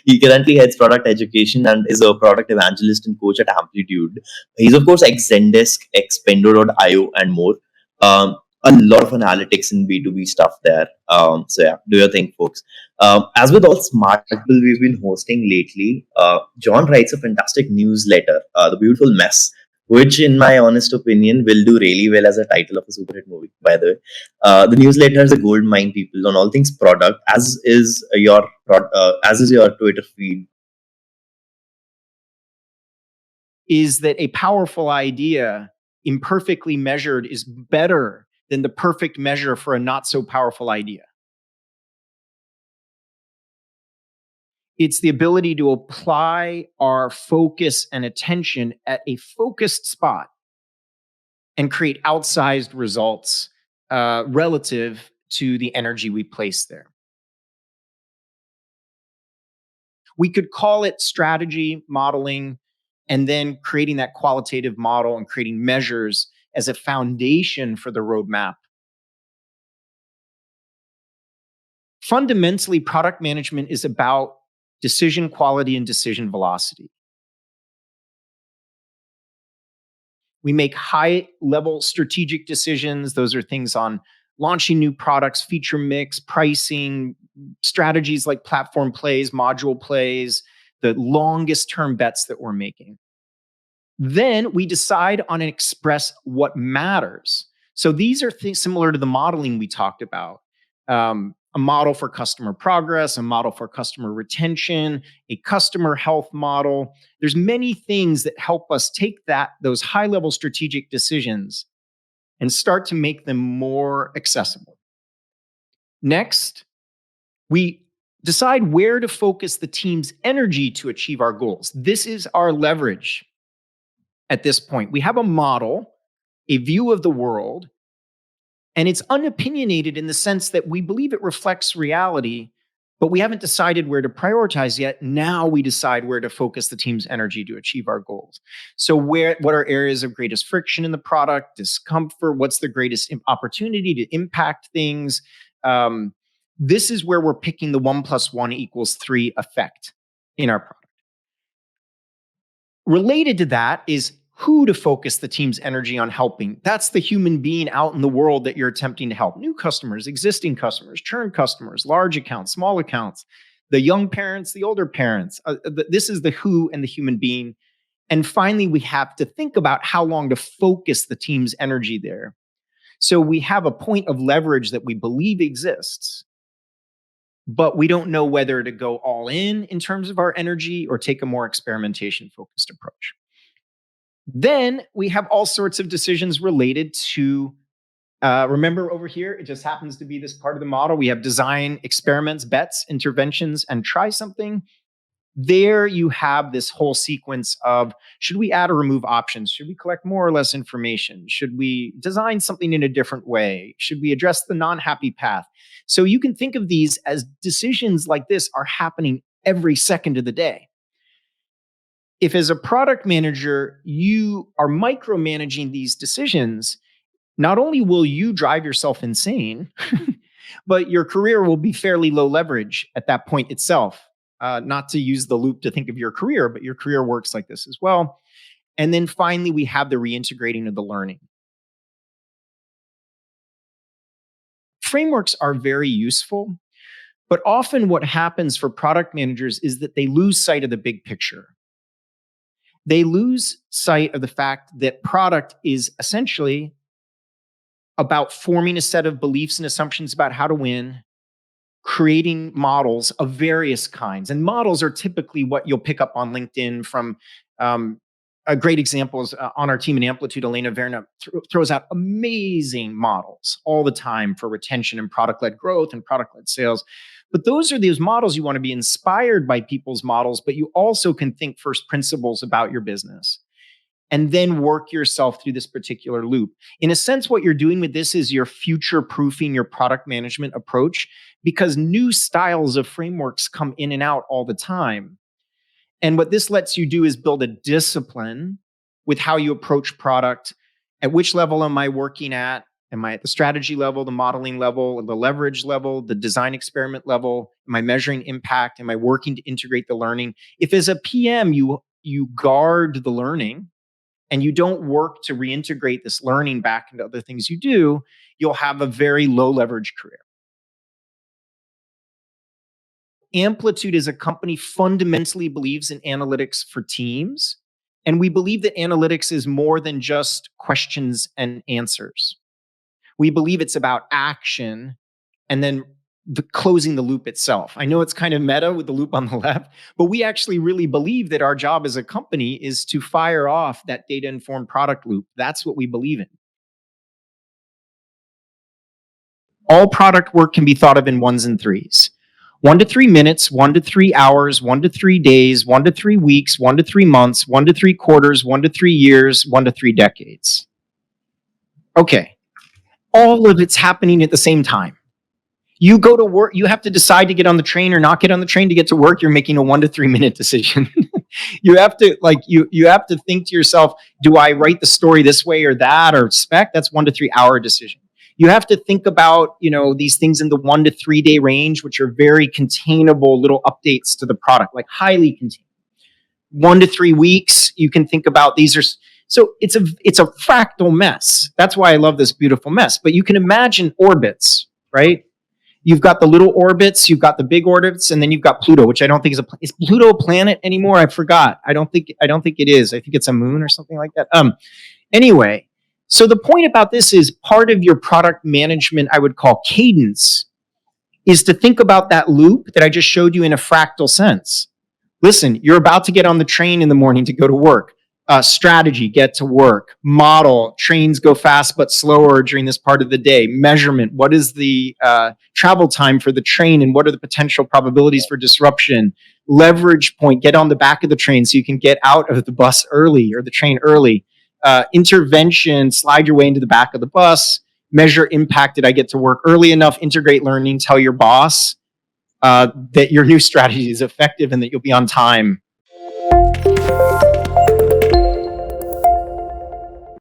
He currently heads product education and is a product evangelist and coach at Amplitude. He's of course ex Zendesk, ex Pendo.io, and more. A lot of analytics and B2B stuff there. So yeah, do your thing, folks. As with all smart people we've been hosting lately, John writes a fantastic newsletter, The Beautiful Mess, which, in my honest opinion, will do really well as a title of a super hit movie, by the way. The newsletter is a gold mine, people, on all things product, as is your Twitter feed. Is that a powerful idea, imperfectly measured, is better than the perfect measure for a not so powerful idea? It's the ability to apply our focus and attention at a focused spot and create outsized results relative to the energy we place there. We could call it strategy, modeling, and then creating that qualitative model and creating measures as a foundation for the roadmap. Fundamentally, product management is about decision quality and decision velocity. We make high-level strategic decisions. Those are things on launching new products, feature mix, pricing, strategies like platform plays, module plays, the longest term bets that we're making. Then we decide on and express what matters. So these are things similar to the modeling we talked about. A model for customer progress, a model for customer retention, a customer health model. There's many things that help us take those high-level strategic decisions and start to make them more accessible. Next, we decide where to focus the team's energy to achieve our goals. This is our leverage at this point. We have a model, a view of the world, and it's unopinionated in the sense that we believe it reflects reality, but we haven't decided where to prioritize yet. Now we decide where to focus the team's energy to achieve our goals. So what are areas of greatest friction in the product, discomfort? What's the greatest opportunity to impact things? This is where we're picking the 1 + 1 = 3 effect in our product. Related to that is who to focus the team's energy on helping. That's the human being out in the world that you're attempting to help. New customers, existing customers, churn customers, large accounts, small accounts, the young parents, the older parents. This is the who and the human being. And finally, we have to think about how long to focus the team's energy there. So we have a point of leverage that we believe exists, but we don't know whether to go all in terms of our energy or take a more experimentation-focused approach. Then we have all sorts of decisions related to, remember over here, it just happens to be this part of the model. We have design, experiments, bets, interventions, and try something. There you have this whole sequence of, should we add or remove options? Should we collect more or less information? Should we design something in a different way? Should we address the non-happy path? So you can think of these as decisions like this are happening every second of the day. If as a product manager, you are micromanaging these decisions, not only will you drive yourself insane, but your career will be fairly low leverage at that point itself. Not to use the loop to think of your career, but your career works like this as well. And then finally, we have the reintegrating of the learning. Frameworks are very useful, but often what happens for product managers is that they lose sight of the big picture. They lose sight of the fact that product is essentially about forming a set of beliefs and assumptions about how to win, creating models of various kinds. And models are typically what you'll pick up on LinkedIn from a great example is on our team in Amplitude, Elena Verna throws out amazing models all the time for retention and product-led growth and product-led sales. But those are those models. You want to be inspired by people's models, but you also can think first principles about your business and then work yourself through this particular loop. In a sense, what you're doing with this is you're future-proofing your product management approach because new styles of frameworks come in and out all the time. And what this lets you do is build a discipline with how you approach product. At which level am I working at? Am I at the strategy level, the modeling level, the leverage level, the design experiment level? Am I measuring impact? Am I working to integrate the learning? If as a PM you guard the learning and you don't work to reintegrate this learning back into other things you do, you'll have a very low leverage career. Amplitude as a company fundamentally believes in analytics for teams. And we believe that analytics is more than just questions and answers. We believe it's about action and then closing the loop itself. I know it's kind of meta with the loop on the left, but we actually really believe that our job as a company is to fire off that data-informed product loop. That's what we believe in. All product work can be thought of in ones and threes. 1 to 3 minutes, 1 to 3 hours, 1 to 3 days, 1 to 3 weeks, 1 to 3 months, 1 to 3 quarters, 1 to 3 years, 1 to 3 decades. Okay. All of it's happening at the same time. You go to work, you have to decide to get on the train or not get on the train to get to work. You're making a 1 to 3 minute decision. You have to you have to think to yourself, do I write the story this way or that or spec? That's 1 to 3 hour decision. You have to think about, these things in the 1 to 3 day range, which are very containable little updates to the product, like highly contained. 1 to 3 weeks, you can think about these are. So it's a fractal mess. That's why I love this beautiful mess. But you can imagine orbits, right? You've got the little orbits, you've got the big orbits, and then you've got Pluto, which I don't think is Pluto a planet anymore? I forgot. I don't think it is. I think it's a moon or something like that. Anyway, so the point about this is part of your product management, I would call cadence, is to think about that loop that I just showed you in a fractal sense. Listen, you're about to get on the train in the morning to go to work. Strategy, get to work. Model, trains go fast but slower during this part of the day. Measurement, what is the travel time for the train and what are the potential probabilities for disruption? Leverage point, get on the back of the train so you can get out of the bus early or the train early. Intervention, slide your way into the back of the bus. Measure impact, did I get to work early enough? Integrate learning, tell your boss that your new strategy is effective and that you'll be on time.